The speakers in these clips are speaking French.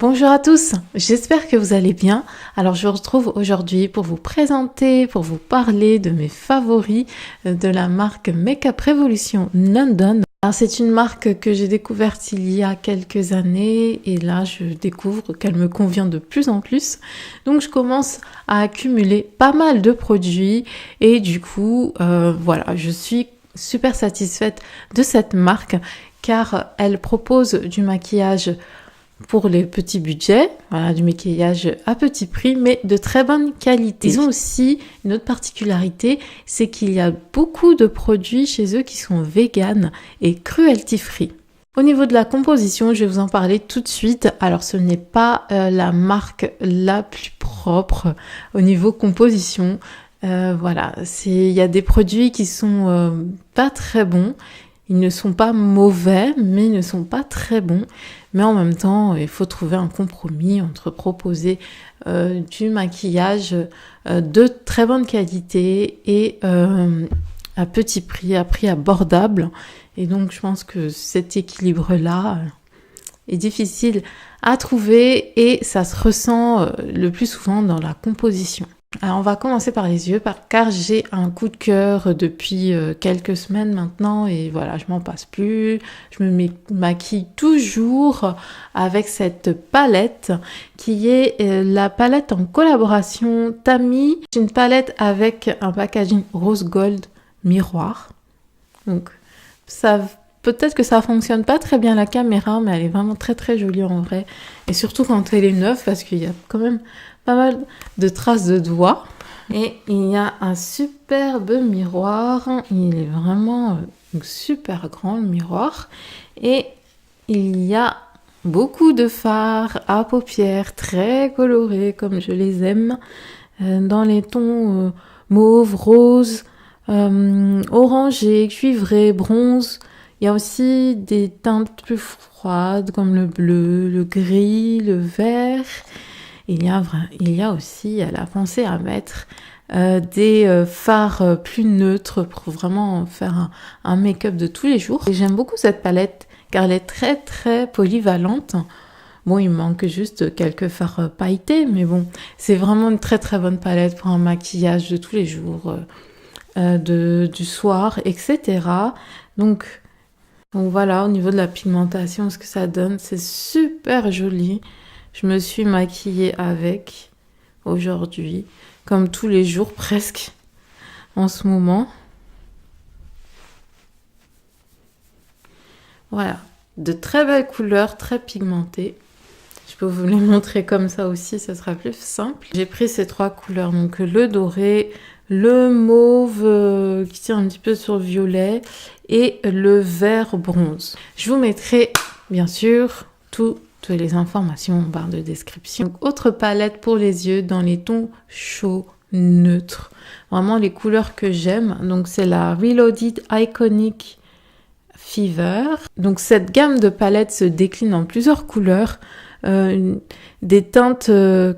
Bonjour à tous, j'espère que vous allez bien. Alors je vous retrouve aujourd'hui pour vous présenter, pour vous parler de mes favoris de la marque Makeup Revolution London. Alors c'est une marque que j'ai découverte il y a quelques années et là je découvre qu'elle me convient de plus en plus. Donc je commence à accumuler pas mal de produits et du coup voilà, je suis super satisfaite de cette marque car elle propose du maquillage pour les petits budgets, voilà, du maquillage à petit prix, mais de très bonne qualité. Ils ont aussi une autre particularité, c'est qu'il y a beaucoup de produits chez eux qui sont véganes et cruelty free. Au niveau de la composition, je vais vous en parler tout de suite. Alors, ce n'est pas la marque la plus propre au niveau composition. Voilà, il y a des produits qui sont pas très bons. Ils ne sont pas mauvais, mais ils ne sont pas très bons. Mais en même temps, il faut trouver un compromis entre proposer du maquillage de très bonne qualité et à petit prix, à prix abordable. Et donc, je pense que cet équilibre-là est difficile à trouver et ça se ressent le plus souvent dans la composition. Alors on va commencer par les yeux car j'ai un coup de cœur depuis quelques semaines maintenant et voilà, je m'en passe plus. Je me maquille toujours avec cette palette qui est la palette en collaboration Tami. C'est une palette avec un packaging rose gold miroir. Donc ça peut-être que ça fonctionne pas très bien à la caméra, mais elle est vraiment très très jolie en vrai. Et surtout quand elle est neuve parce qu'il y a quand même pas mal de traces de doigts. Et il y a un superbe miroir. Il est vraiment super grand le miroir. Et il y a beaucoup de fards à paupières très colorés comme je les aime. Dans les tons mauve, rose, orangé, cuivré, bronze. Il y a aussi des teintes plus froides comme le bleu, le gris, le vert. Il y a aussi, elle a pensé à mettre des fards plus neutres pour vraiment faire un make-up de tous les jours. Et j'aime beaucoup cette palette car elle est très très polyvalente. Bon, il manque juste quelques fards pailletés, mais bon, c'est vraiment une très très bonne palette pour un maquillage de tous les jours, du soir, etc. Donc voilà, au niveau de la pigmentation, ce que ça donne, c'est super joli. Je me suis maquillée avec aujourd'hui, comme tous les jours presque, en ce moment. Voilà, de très belles couleurs, très pigmentées. Je peux vous les montrer comme ça aussi, ça sera plus simple. J'ai pris ces trois couleurs, donc le doré, le mauve qui tire un petit peu sur le violet et le vert bronze. Je vous mettrai bien sûr toutes les informations en barre de description. Donc, autre palette pour les yeux dans les tons chauds, neutres. Vraiment les couleurs que j'aime. Donc c'est la Reloaded Iconic Fever. Donc cette gamme de palettes se décline en plusieurs couleurs. Des teintes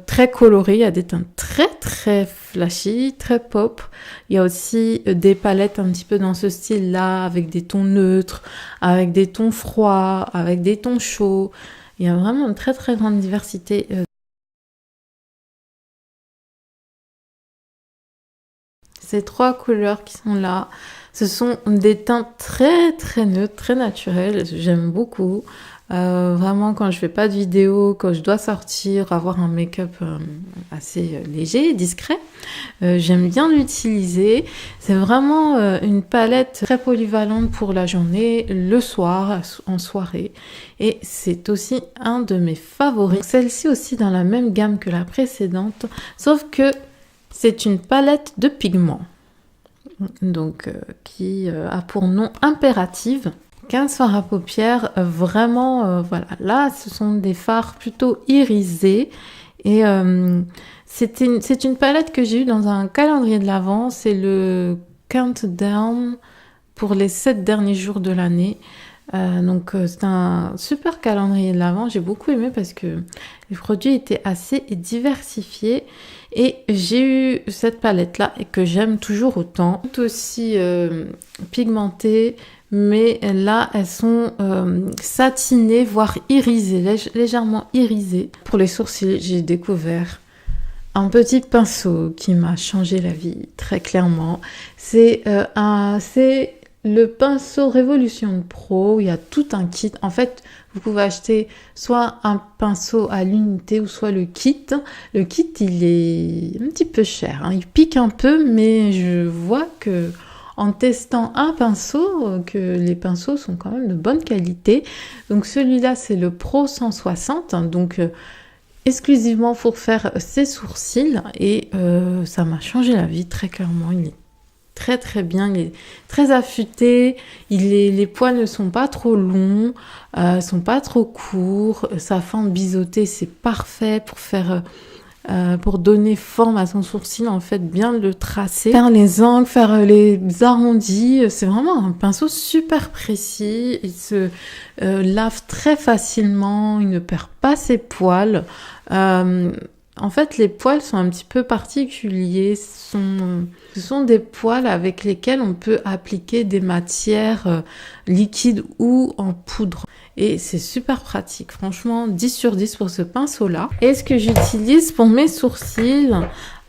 très colorées, il y a des teintes très très flashy, très pop. Il y a aussi des palettes un petit peu dans ce style-là, avec des tons neutres, avec des tons froids, avec des tons chauds. Il y a vraiment une très très grande diversité. Ces trois couleurs qui sont là, ce sont des teintes très très neutres, très naturelles. J'aime beaucoup. Vraiment, quand je fais pas de vidéo, quand je dois sortir, avoir un make-up assez léger, discret, j'aime bien l'utiliser. C'est vraiment une palette très polyvalente pour la journée, le soir, en soirée. Et c'est aussi un de mes favoris. Celle-ci aussi dans la même gamme que la précédente, sauf que c'est une palette de pigments. Donc, qui a pour nom Impérative. 15 fards à paupières, vraiment, voilà. Là, ce sont des fards plutôt irisés. Et c'est une palette que j'ai eue dans un calendrier de l'Avent. C'est le Countdown pour les 7 derniers jours de l'année. Donc, c'est un super calendrier de l'Avent. J'ai beaucoup aimé parce que les produits étaient assez diversifiés. Et j'ai eu cette palette-là et que j'aime toujours autant. Tout aussi pigmentée, mais là, elles sont satinées, voire irisées, légèrement irisées. Pour les sourcils, j'ai découvert un petit pinceau qui m'a changé la vie, très clairement. C'est le pinceau Révolution Pro. Il y a tout un kit. En fait, vous pouvez acheter soit un pinceau à l'unité ou soit le kit. Le kit, il est un petit peu cher, hein. Il pique un peu, mais je vois que en testant un pinceau, que les pinceaux sont quand même de bonne qualité. Donc celui-là, c'est le Pro 160, hein, donc exclusivement pour faire ses sourcils. Et ça m'a changé la vie, très clairement. Il est très très bien, il est très affûté, les poils ne sont pas trop longs, sont pas trop courts, sa forme biseautée c'est parfait pour faire pour donner forme à son sourcil, en fait bien le tracer, faire les angles, faire les arrondis, c'est vraiment un pinceau super précis, il se lave très facilement, il ne perd pas ses poils. En fait, les poils sont un petit peu particuliers. Ce sont des poils avec lesquels on peut appliquer des matières liquides ou en poudre. Et c'est super pratique. Franchement, 10 sur 10 pour ce pinceau-là. Et ce que j'utilise pour mes sourcils,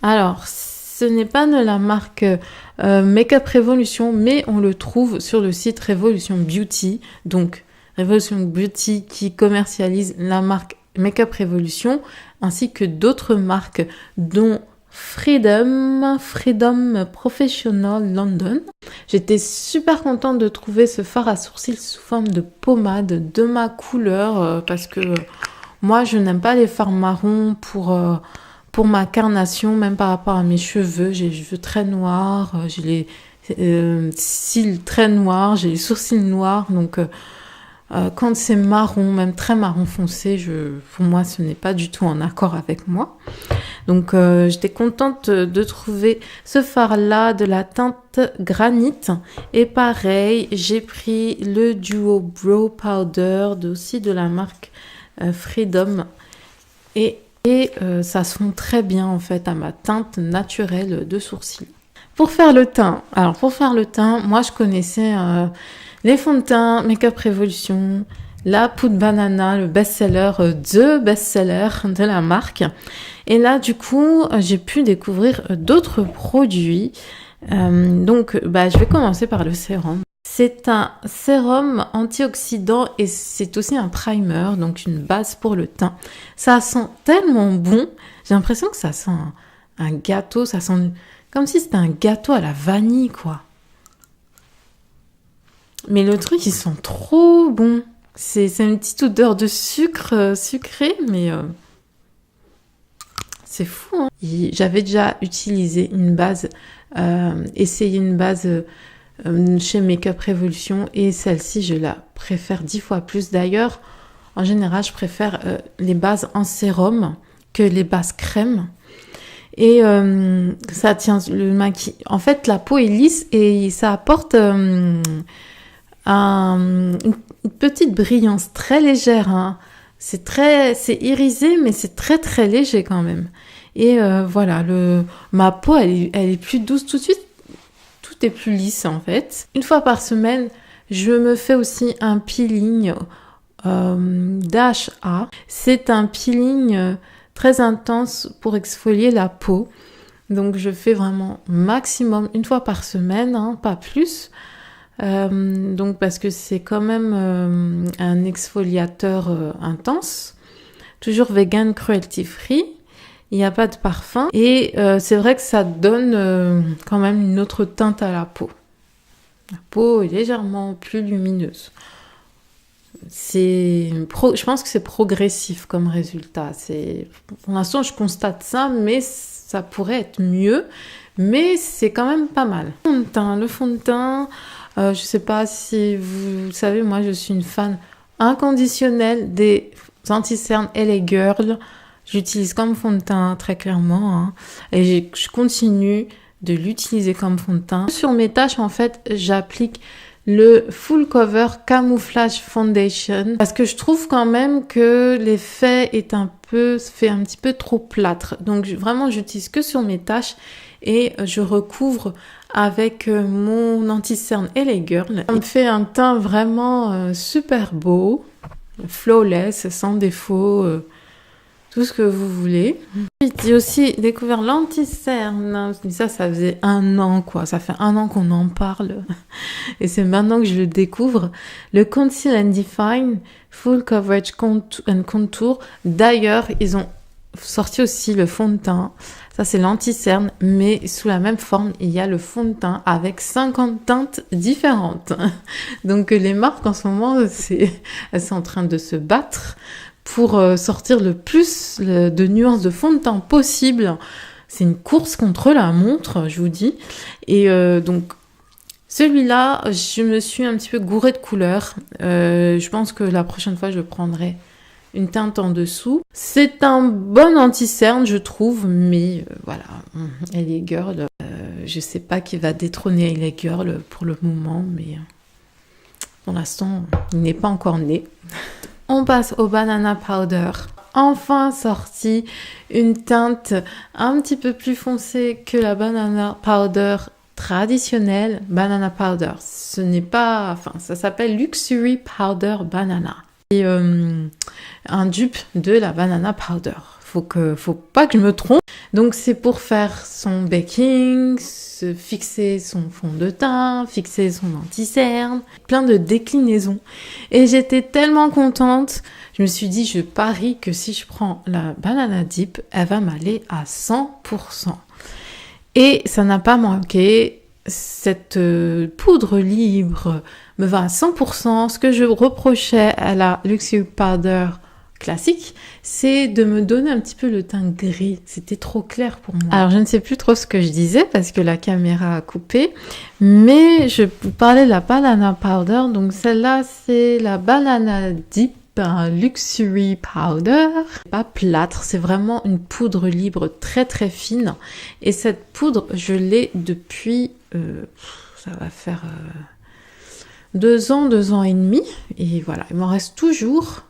alors, ce n'est pas de la marque Makeup Revolution, mais on le trouve sur le site Revolution Beauty. Donc, Revolution Beauty qui commercialise la marque Makeup Revolution, ainsi que d'autres marques, dont Freedom Professional London. J'étais super contente de trouver ce fard à sourcils sous forme de pommade de ma couleur, parce que moi, je n'aime pas les fards marrons pour ma carnation, même par rapport à mes cheveux. J'ai les cheveux très noirs, j'ai les cils très noirs, j'ai les sourcils noirs, donc quand c'est marron, même très marron foncé, pour moi, ce n'est pas du tout en accord avec moi. Donc, j'étais contente de trouver ce fard-là de la teinte granite. Et pareil, j'ai pris le Duo Brow Powder, aussi de la marque Freedom. Et ça se fond très bien, en fait, à ma teinte naturelle de sourcils. Pour faire le teint, moi, je connaissais les fonds de teint Makeup Revolution, la poudre banana, le best-seller, the best-seller de la marque. Et là, du coup, j'ai pu découvrir d'autres produits. Donc, je vais commencer par le sérum. C'est un sérum antioxydant et c'est aussi un primer, donc une base pour le teint. Ça sent tellement bon. J'ai l'impression que ça sent un gâteau, ça sent comme si c'était un gâteau à la vanille, quoi. Mais le truc, il sent trop bon. C'est une petite odeur de sucre sucré, mais c'est fou, hein. J'avais déjà utilisé une base, essayé une base chez Makeup Revolution, et celle-ci, je la préfère 10 fois plus. D'ailleurs, en général, je préfère les bases en sérum que les bases crème. Et ça tient le maquillage. En fait, la peau est lisse et ça apporte une petite brillance très légère, hein. C'est irisé, mais c'est très très léger quand même. Et voilà, ma peau, elle est plus douce tout de suite. Tout est plus lisse en fait. Une fois par semaine, je me fais aussi un peeling d'AHA. C'est un peeling très intense pour exfolier la peau. Donc je fais vraiment maximum une fois par semaine, hein, pas plus. Donc parce que c'est quand même un exfoliateur intense, toujours vegan, cruelty free, il n'y a pas de parfum et c'est vrai que ça donne quand même une autre teinte à la peau. La peau est légèrement plus lumineuse. Je pense que c'est progressif comme résultat. Pour l'instant, je constate ça, mais ça pourrait être mieux, mais c'est quand même pas mal. Le fond de teint. Je sais pas si vous savez, moi je suis une fan inconditionnelle des anti-cernes LA Girl. J'utilise comme fond de teint très clairement, hein, et je continue de l'utiliser comme fond de teint. Sur mes taches, en fait, j'applique le Full Cover Camouflage Foundation parce que je trouve quand même que l'effet fait un petit peu trop plâtre. Donc vraiment, j'utilise que sur mes taches et je recouvre avec mon anti-cerne LA Girl. Ça me fait un teint vraiment super beau, flawless, sans défaut, tout ce que vous voulez. J'ai aussi découvert l'anti-cerne. Ça faisait 1 an, quoi. Ça fait 1 an qu'on en parle. Et c'est maintenant que je le découvre. Le Conceal and Define Full Coverage and Contour. D'ailleurs, ils ont sorti aussi le fond de teint. Ça, c'est l'anti-cerne, mais sous la même forme, il y a le fond de teint avec 50 teintes différentes. Donc, les marques, en ce moment, elles sont en train de se battre pour sortir le plus de nuances de fond de teint possible. C'est une course contre la montre, je vous dis. Et donc, celui-là, je me suis un petit peu gourée de couleurs. Je pense que la prochaine fois, je prendrai une teinte en dessous. C'est un bon anti-cerne, je trouve, mais voilà, LA Girl, je sais pas qui va détrôner LA Girl pour le moment, mais pour l'instant, il n'est pas encore né. On passe au Banana Powder. Enfin sorti une teinte un petit peu plus foncée que la Banana Powder traditionnelle. Banana Powder, ce n'est pas... Enfin, ça s'appelle Luxury Powder Banana. Et un dupe de la Banana Powder. Faut pas que je me trompe. Donc c'est pour faire son baking, se fixer son fond de teint, fixer son anti-cerne, plein de déclinaisons. Et j'étais tellement contente, je me suis dit, je parie que si je prends la Banana Dip, elle va m'aller à 100%. Et ça n'a pas manqué, cette poudre libre me va à 100%. Ce que je reprochais à la Luxury Powder classique, c'est de me donner un petit peu le teint gris. C'était trop clair pour moi. Alors, je ne sais plus trop ce que je disais parce que la caméra a coupé, mais je vous parlais de la Banana Powder. Donc, celle-là, c'est la Banana Dip, un Luxury Powder. Pas plâtre, c'est vraiment une poudre libre très très fine. Et cette poudre, je l'ai depuis, ça va faire 2 ans, 2 ans et demi. Et voilà, il m'en reste toujours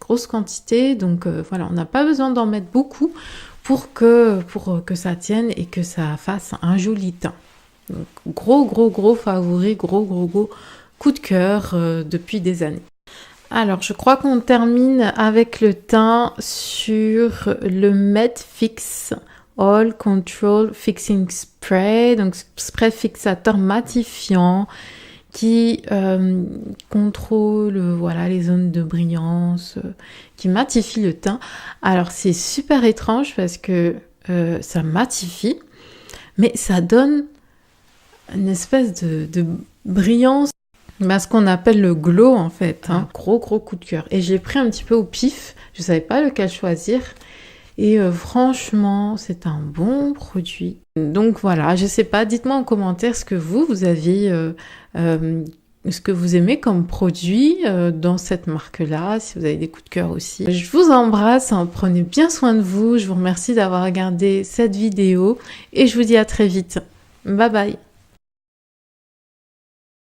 grosse quantité, donc voilà, on n'a pas besoin d'en mettre beaucoup pour que ça tienne et que ça fasse un joli teint. Donc, gros favori, gros coup de cœur depuis des années. Alors, je crois qu'on termine avec le teint sur le Matte Fix All Control Fixing Spray, donc spray fixateur matifiant qui contrôle voilà, les zones de brillance, qui matifie le teint. Alors c'est super étrange parce que ça matifie, mais ça donne une espèce de brillance, ce qu'on appelle le glow en fait. Hein. Gros coup de cœur. Et j'ai pris un petit peu au pif, je savais pas lequel choisir. Et franchement, c'est un bon produit. Donc voilà, je sais pas, dites-moi en commentaire ce que vous avez, ce que vous aimez comme produit dans cette marque-là, si vous avez des coups de cœur aussi. Je vous embrasse, hein, prenez bien soin de vous, je vous remercie d'avoir regardé cette vidéo et je vous dis à très vite. Bye bye.